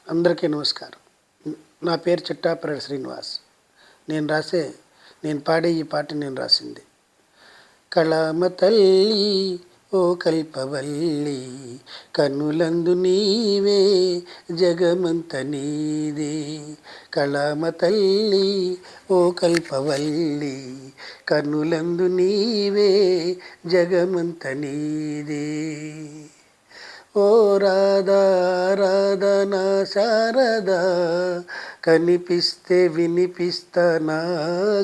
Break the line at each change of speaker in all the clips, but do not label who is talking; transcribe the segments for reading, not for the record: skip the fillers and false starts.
అందరికీ నమస్కారం. నా పేరు చిట్టాపరెడ్డి శ్రీనివాస్. నేను పాడే ఈ పాట నేను రాసింది. కళామ తల్లి ఓ కల్పవల్లి, కన్నులందు నీవే జగమంత నీదే. కళామ తల్లి ఓ కల్పవల్లి, కన్నులందు నీవే జగమంత నీదే. ఓ రాధా రాధా నా శారదా, కనిపిస్తే వినిపిస్తా నా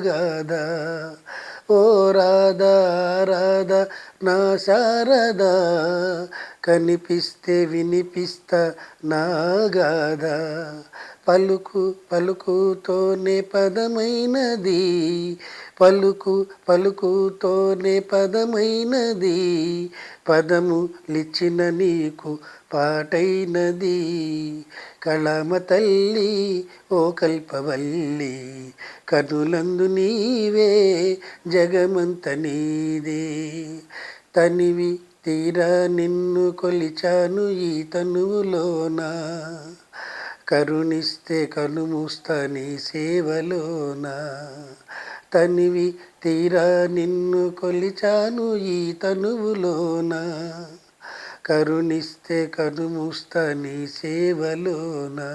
గాథ. ఓ రాధా రాధా నా శారదా, కనిపిస్తే వినిపిస్తా నా గాథ. పలుకు పలుకుతోనే పదమైనది, పలుకుతోనే పదమైనది, పదము లిచ్చిన నీకు పాటైనది. కళామ తల్లి ఓ కల్పవల్లి, కనులందు నీవే జగమంత నీదే. తనివి తీరా నిన్ను కొలిచాను ఈ తనువులోనా, కరుణిస్తే కనుమూస్తా నీ సేవలోనా. తనివి తీరా నిన్ను కొలిచాను ఈ తనువులోనా, కరుణిస్తే కనుమూస్తా నీ సేవలోనా.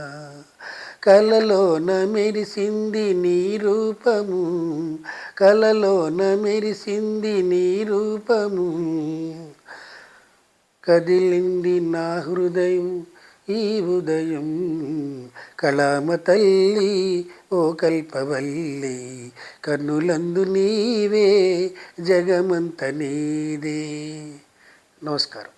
కలలోన మెరిసింది నీ రూపము, కలలోన మెరిసింది నీ రూపము, కదిలింది నా హృదయం ఈ ఉదయం. కళామ తల్లి ఓ కల్పవల్లి, కన్నులందు నీవే జగమంత నీదే. నమస్కారం.